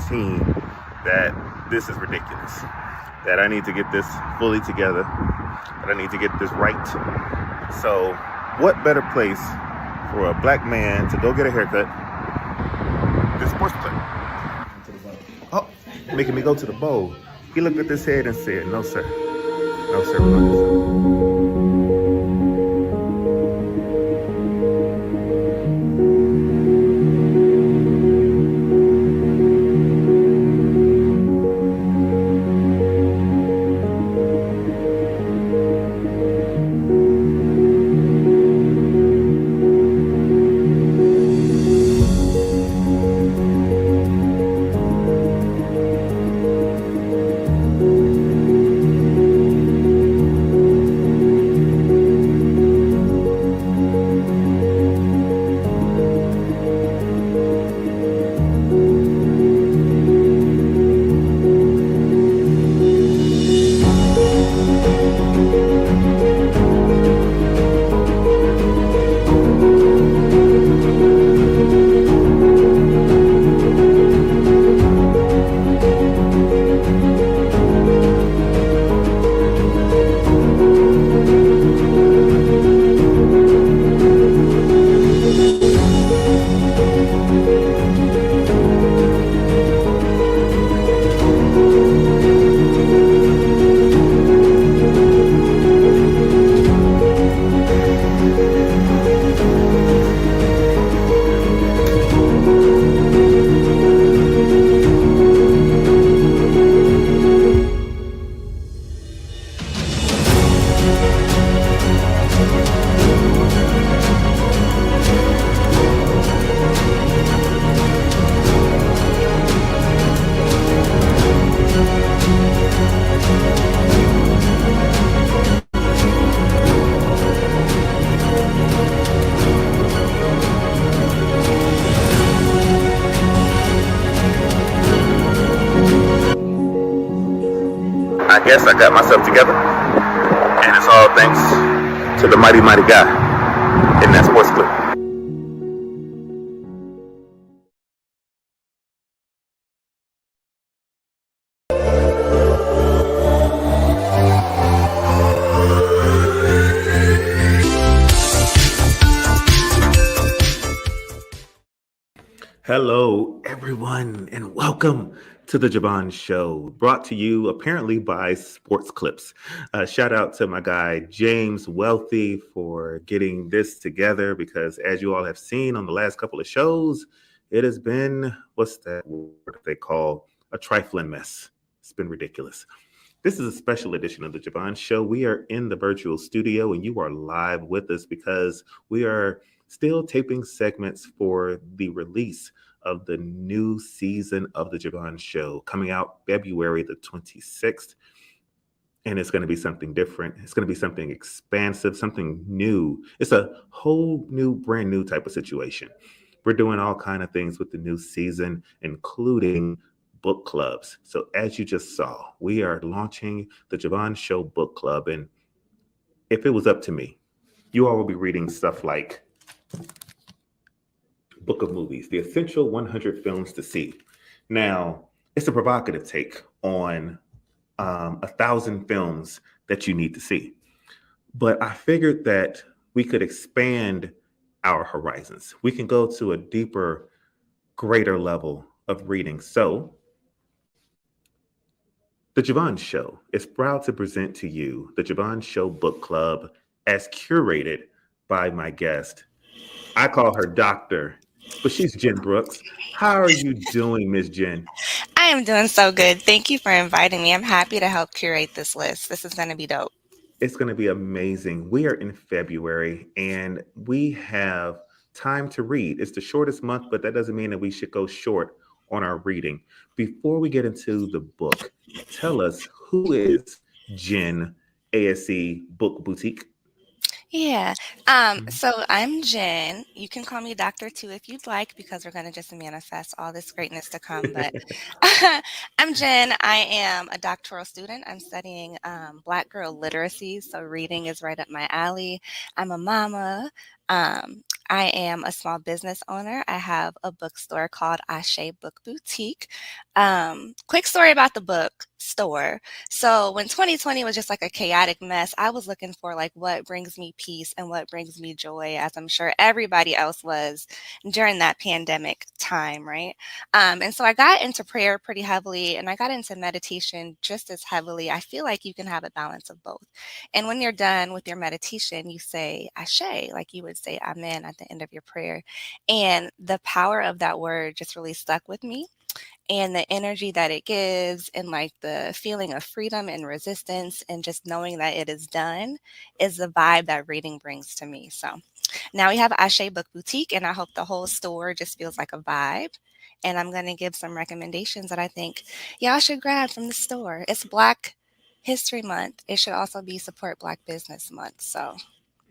Team that this is ridiculous, that I need to get this fully together, that I need to get this right. So what better place for a black man to go get a haircut than Sports Clip? Oh, making me go to the bowl. He looked at this head and said, no sir, no sir, no. I guess I got myself together, and it's all thanks to the mighty, mighty guy in that Sports Clip. Hello, everyone, and welcome to the Javon Show, brought to you apparently by Sports Clips. Shout out to my guy, James Wealthy, for getting this together because as you all have seen on the last couple of shows, it has been, what's that word they call, a trifling mess. It's been ridiculous. This is a special edition of the Javon Show. We are in the virtual studio and you are live with us because we are still taping segments for the release of the new season of the Javon Show coming out February the 26th. And it's going to be something different. It's going to be something expansive, something new. It's a whole new, brand new type of situation. We're doing all kinds of things with the new season, including book clubs. So as you just saw, we are launching the Javon Show Book Club. And if it was up to me, you all will be reading stuff like Book of Movies, the essential 100 films to see. Now, it's a provocative take on 1,000 films that you need to see. But I figured that we could expand our horizons. We can go to a deeper, greater level of reading. So, the Javon Show is proud to present to you the Javon Show Book Club as curated by my guest. I call her Doctor, but she's Jen Brooks. How are you doing, Miss Jen? I am doing so good. Thank you for inviting me. I'm happy to help curate this list. This is going to be dope. It's going to be amazing. We are in February, and we have time to read. It's the shortest month, but that doesn't mean that we should go short on our reading. Before we get into the book, tell us, who is Jen, ASE Book Boutique? Yeah. Mhm. So I'm Jen. You can call me Doctor too if you'd like, because we're gonna just manifest all this greatness to come. But I'm Jen. I am a doctoral student. I'm studying Black girl literacy, so reading is right up my alley. I'm a mama. I am a small business owner. I have a bookstore called Ase Book Boutique. Quick story about the bookstore. So when 2020 was just like a chaotic mess, I was looking for like what brings me peace and what brings me joy, as I'm sure everybody else was during that pandemic time, right? And so I got into prayer pretty heavily and I got into meditation just as heavily. I feel like you can have a balance of both. And when you're done with your meditation, you say Ashe, like you would say Amen at the end of your prayer. And the power of that word just really stuck with me, and the energy that it gives and like the feeling of freedom and resistance and just knowing that it is done is the vibe that reading brings to me. So now we have Ashe Book Boutique, and I hope the whole store just feels like a vibe. And I'm going to give some recommendations that I think y'all should grab from the store. It's Black History Month. It should also be Support Black Business Month. So,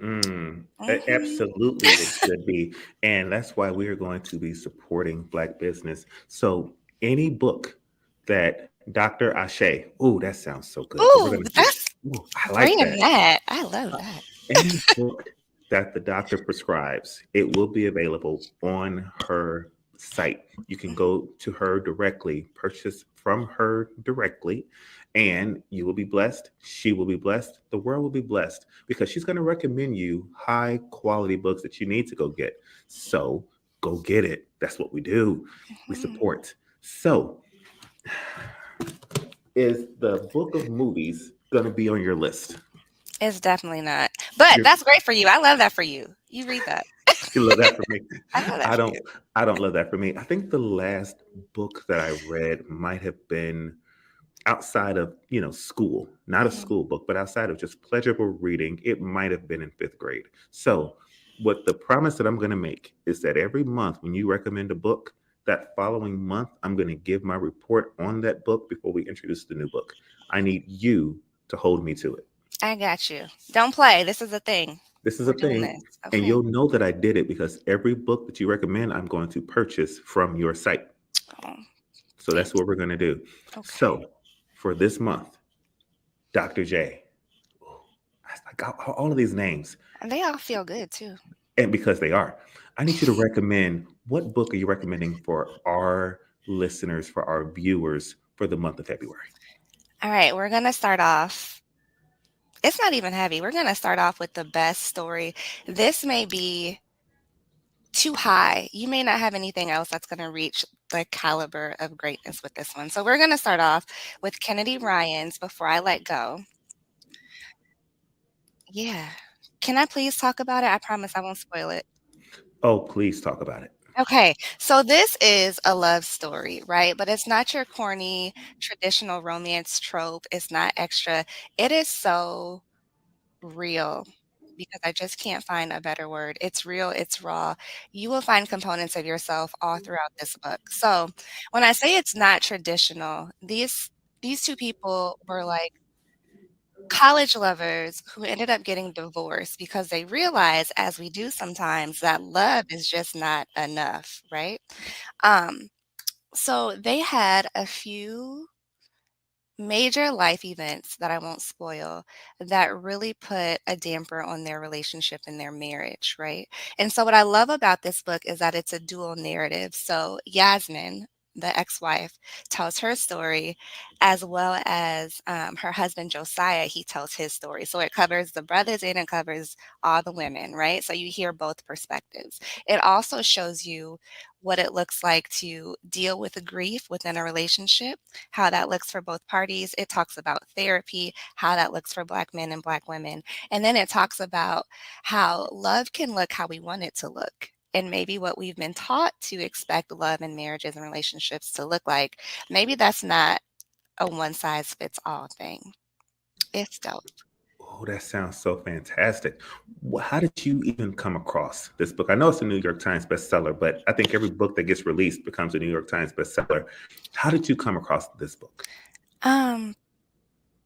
mhm. Absolutely, it should be. And that's why we are going to be supporting Black business. So, any book that Dr. Ashe, oh, that sounds so good because we're Ooh, going to see, that's ooh, I like bringing that. that. I love Uh, that. any book that the doctor prescribes, it will be available on her site. You can go to her directly, purchase from her directly, and you will be blessed. She will be blessed. The world will be blessed because she's going to recommend you high quality books that you need to go get. So go get it. That's what we do. We Mhm. support. So, is the book of movies going to be on your list? It's definitely not. But You're that's great for you. I love that for you. You read that. You love that for me. I love that I for don't you. I don't love that for me. I think the last book that I read might have been outside of, school. Not a Mhm. school book, but outside of just pleasurable reading, it might have been in 5th grade. So, what the promise that I'm going to make is that every month when you recommend a book, that following month I'm going to give my report on that book before we introduce the new book. I need you to hold me to it. I got you. Don't play. This is a thing. This is a We're doing thing, this. and Okay. you'll know that I did it because every book that you recommend, I'm going to purchase from your site. Oh, So thank that's what you. we're going to do. Okay. So for this month, Dr. J, I got all of these names, And they all feel good too. and because they are, I need you to recommend, what book are you recommending for our listeners, for our viewers for the month of February? All right. We're going to start off. It's not even heavy. We're going to start off with the best story. This may be too high. You may not have anything else that's going to reach the caliber of greatness with this one. So we're going to start off with Kennedy Ryan's Before I Let Go. Yeah. Can I please talk about it? I promise I won't spoil it. Oh, please talk about it. Okay, so this is a love story, right? But it's not your corny traditional romance trope. It's not extra. It is so real because I just can't find a better word. It's real, it's raw. You will find components of yourself all throughout this book. So when I say it's not traditional, these two people were like college lovers who ended up getting divorced because they realized, as we do sometimes, that love is just not enough, right? Um, so they had a few major life events that I won't spoil that really put a damper on their relationship and their marriage, right? And so, what I love about this book is that it's a dual narrative. So, Yasmin, the ex wife, tells her story, as well as her husband, Josiah, he tells his story. So, it covers the brothers and it covers all the women, right? So, you hear both perspectives. It also shows you what it looks like to deal with the grief within a relationship, how that looks for both parties. It talks about therapy, how that looks for Black men and Black women. And then it talks about how love can look how we want it to look. And maybe what we've been taught to expect love and marriages and relationships to look like, maybe that's not a one size fits all thing. It's dope. Oh, that sounds so fantastic. How did you even come across this book? I know it's a New York Times bestseller, but I think every book that gets released becomes a New York Times bestseller. How did you come across this book? Um,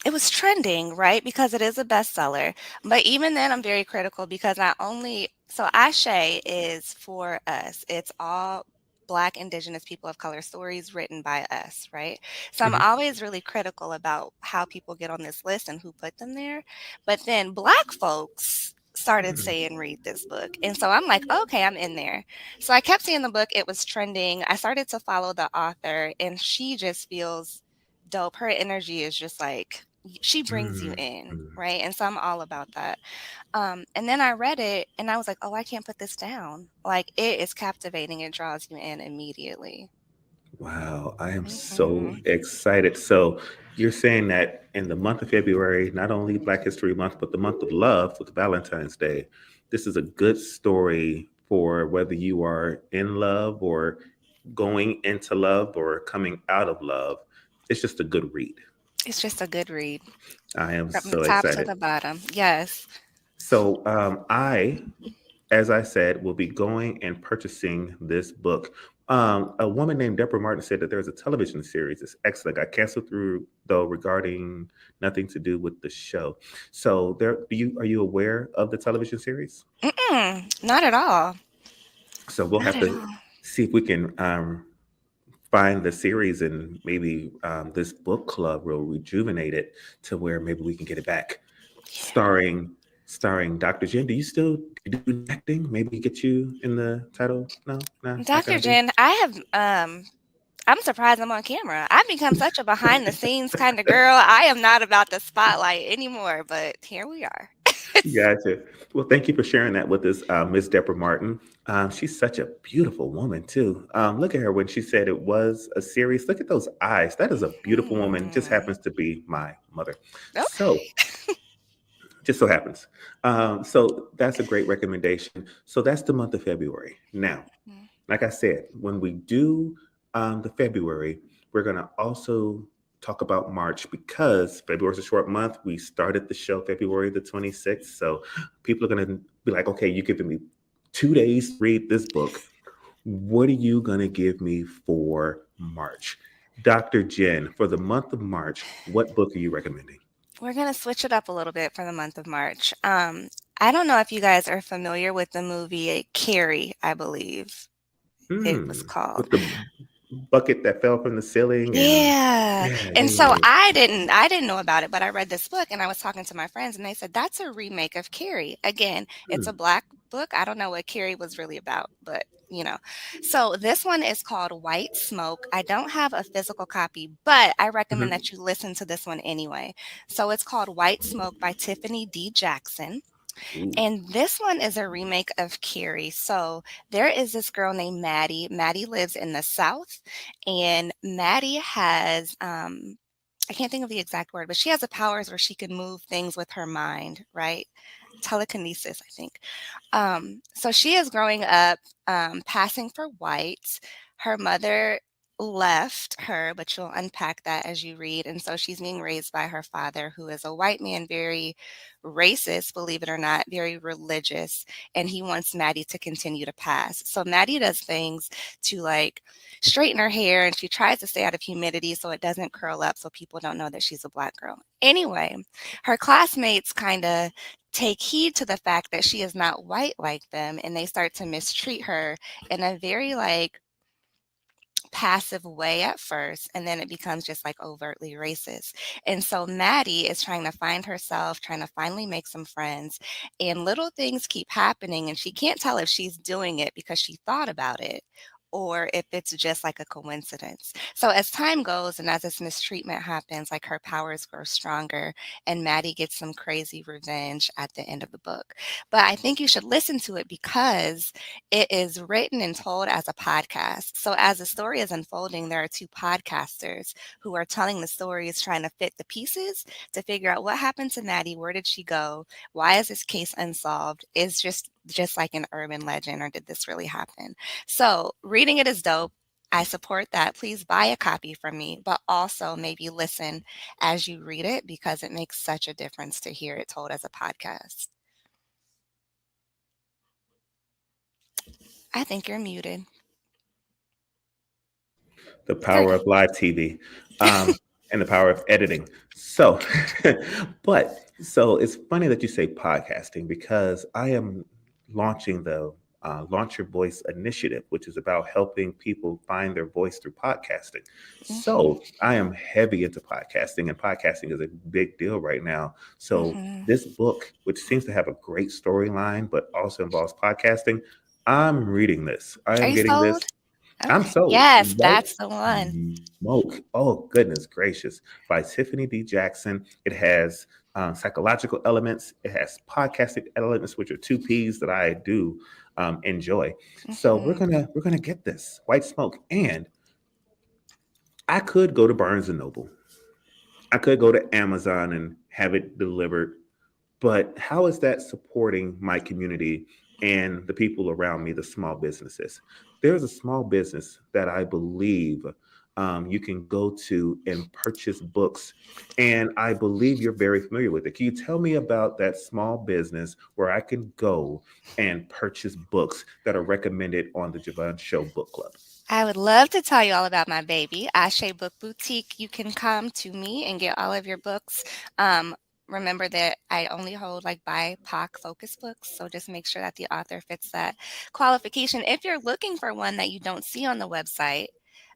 it was trending, right? Because it is a bestseller. But even then, I'm very critical because not only so Ashe is for us. It's all Black, Indigenous, people of color stories written by us, right? So I'm Mhm. always really critical about how people get on this list and who put them there. But then Black folks started Mm, saying read this book. And so I'm like, okay, I'm in there. So I kept seeing the book, it was trending. I started to follow the author and she just feels dope. Her energy is just like she brings you mm, in, mm. right? And so I'm all about that. And then I read it and I was like, oh, I can't put this down. Like it is captivating. It draws you in immediately. Wow, I am so Hmm. excited. So, you're saying that in the month of February, not only Black History Month, but the month of love with Valentine's Day, this is a good story for whether you are in love or going into love or coming out of love. It's just a good read. It's just a good read I am from the so top to excited. the bottom. Yes. So, I as I said, will be going and purchasing this book. A woman named Deborah Martin said that there's a television series. It's excellent. Got canceled through though regarding nothing to do with the show. So there, are you aware of the television series? Mm-mm, not at all. So we'll Not have at to all. see if we can find the series and maybe this book club will rejuvenate it to where maybe we can get it back. Starring Dr. Jen. Do you still do acting? Maybe get you in the title? No, no, Yeah. not gonna Dr. be. Jen, I'm surprised I'm on camera. I've become such a behind the scenes kind of girl. I am not about the spotlight anymore, but here we are. Gotcha. Well, thank you for sharing that with us, Miss Deborah Martin. She's such a beautiful woman too. Look at her when she said it was a series. Look at those eyes. That is a beautiful woman. Just Mm, happens to be my mother. So, okay. just so happens. So that's a great recommendation. So that's the month of February. Now, Mm, like I said, when we do the February, we're going to also talk about March because February is a short month. We started the show February the 26th. So people are going to be like, okay, you're giving me 2 days to read this book. What are you going to give me for March? Dr. Jen, for the month of March, what book are you recommending? We're gonna switch it up a little bit for the month of March. I don't know if you guys are familiar with the movie Carrie, I believe it was called. With the bucket that fell from the ceiling and Yeah, yeah, and yeah, so yeah, I didn't know about it, but I read this book and I was talking to my friends and they said, "That's a remake of Carrie." Again, it's yeah. a Black book. I don't know what Carrie was really about, but, you know. So this one is called White Smoke. I don't have a physical copy, but I recommend Mhm. that you listen to this one anyway. So it's called White Smoke by Tiffany D. Jackson. Ooh. And this one is a remake of Carrie. So there is this girl named Maddie. Maddie lives in the South, and Maddie has I can't think of the exact word, but she has the powers where she can move things with her mind, right? Telekinesis, I think. So she is growing up, passing for white. Her mother left her, but you'll unpack that as you read. And so she's being raised by her father, who is a white man, very racist, believe it or not, very religious. And he wants Maddie to continue to pass. So Maddie does things to like straighten her hair and she tries to stay out of humidity so it doesn't curl up so people don't know that she's a Black girl. Anyway, her classmates kind of take heed to the fact that she is not white like them and they start to mistreat her in a very like passive way at first and then it becomes just like overtly racist. And so Maddie is trying to find herself, trying to finally make some friends, and little things keep happening and she can't tell if she's doing it because she thought about it or if it's just like a coincidence. So as time goes and as this mistreatment happens, like her powers grow stronger and Maddie gets some crazy revenge at the end of the book. But I think you should listen to it because it is written and told as a podcast. So as the story is unfolding, there are two podcasters who are telling the stories, trying to fit the pieces to figure out what happened to Maddie, where did she go, why is this case unsolved? Is just like an urban legend, or did this really happen? So reading it is dope. I support that. Please buy a copy from me, but also maybe listen as you read it because it makes such a difference to hear it told as a podcast. I think you're muted. The There power we of live TV, and the power of editing. So, so it's funny that you say podcasting because I am launching the Launch Your Voice initiative, which is about helping people find their voice through podcasting. go. Hmm. So I am heavy into podcasting, and podcasting is a big deal right now. So Hmm. this book, which seems to have a great storyline, but also involves podcasting, I'm reading this. I Are am you getting sold? this. I'm Okay. sold. Yes, White that's the one. Smoke. Oh, goodness gracious. By Tiffany D. Jackson. It has psychological elements. It has podcasting elements, which are two P's that I do enjoy. So Hmm. we're gonna get this White Smoke, and I could go to Barnes and Noble. I could go to Amazon and have it delivered, but how is that supporting my community and the people around me, the small businesses? There's a small business that I believe you can go to and purchase books. And I believe you're very familiar with it. Can you tell me about that small business where I can go and purchase books that are recommended on the Javon Show Book Club? I would love to tell you all about my baby, Ase Book Boutique. You can come to me and get all of your books. Um, Remember that I only hold like BIPOC focus books, so just make sure that the author fits that qualification. If you're looking for one that you don't see on the website,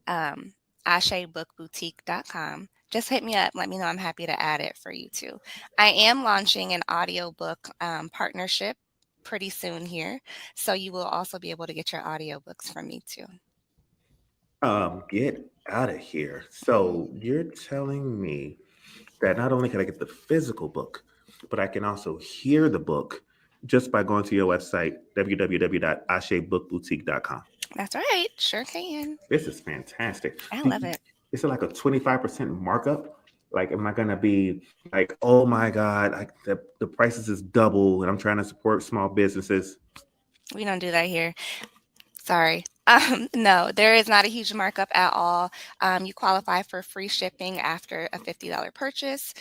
um, ashaybookboutique.com. Just hit me up. Let me know. I'm happy to add it for you too. I am launching an audiobook partnership pretty soon here. So you will also be able to get your audiobooks from me too. Get out of here. Mhm. So you're telling me that not only can I get the physical book, but I can also hear the book just by going to your website, www.ashebookboutique.com. That's right. Sure can. This is fantastic. I love it. Is it like a 25% markup? Like, am I going to be like, oh my God, like the prices is double and I'm trying to support small businesses? We don't do that here. Sorry. No, there is not a huge markup at all. You qualify for free shipping after a $50 purchase.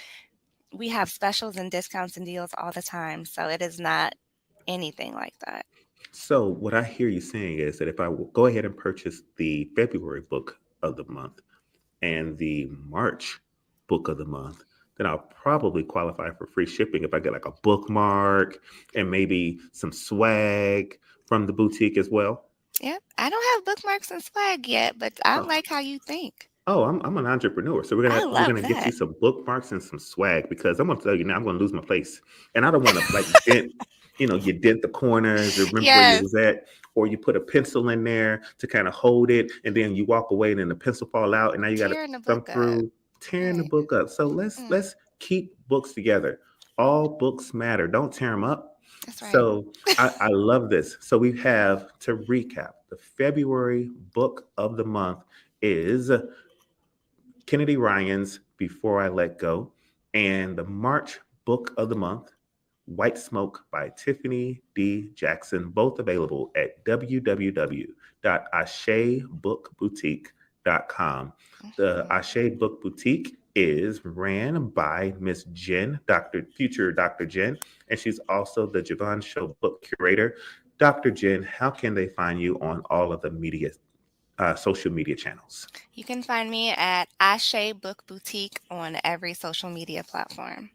We have specials and discounts and deals all the time, so it is not anything like that. So, what I hear you saying is that if I will go ahead and purchase the February book of the month, and the March book of the month, then I'll probably qualify for free shipping if I get like a bookmark and maybe some swag from the boutique as well. Yep. I don't have bookmarks and swag yet, but I Oh, like how you think. I'm an entrepreneur, so I we're love gonna get you that. some bookmarks and some swag because I'm gonna tell you now I'm gonna lose my place, and I don't want to like dent, you dent the corners or remember where you Yes. was at, or you put a pencil in there to kind of hold it, and then you walk away, and then the pencil fall out, and now you got to Tearing the thumb book up. through, tearing the Right. book up. So Mm, let's keep books together. All books matter. Don't tear them up. that's right. So I love this. So we have to recap the February book of the month is Kennedy Ryan's Before I Let Go, and the March book of the month, White Smoke by Tiffany D. Jackson, both available at www.ashebookboutique.com. The Mhm. Ashe Book Boutique is ran by Miss Jen, future Dr. Jen, and she's also the Javon Show book curator. Dr. Jen, how can they find you on all of the social media channels? You can find me at Ashe Book Boutique on every social media platform.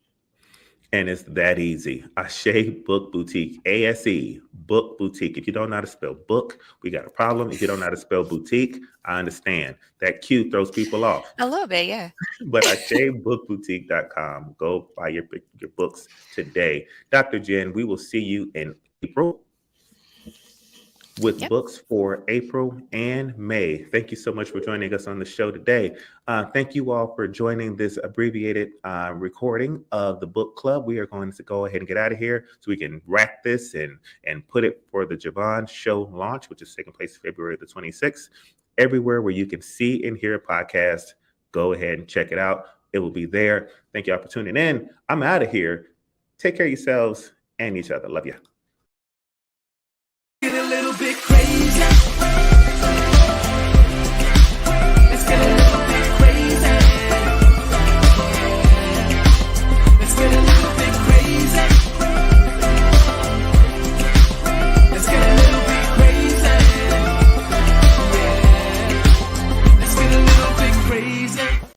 And it's that easy. Ashe Book Boutique, ASE Book Boutique. If you don't know how to spell book, we got a problem. If you don't know how to spell boutique, I understand. That Q throws people off. A little bit, yeah. But AsheBookBoutique.com. Go buy your books today. Dr. Jen, we will see you in April with Yep. books for April and May. Thank you so much for joining us on the show today. Thank you all for joining this abbreviated recording of the book club. We are going to go ahead and get out of here so we can wrap this and put it for the Javon Show launch, which is taking place February the 26th. Everywhere where you can see and hear a podcast, go ahead and check it out. It will be there. Thank you all for tuning in. I'm out of here. Take care of yourselves and each other. Love you.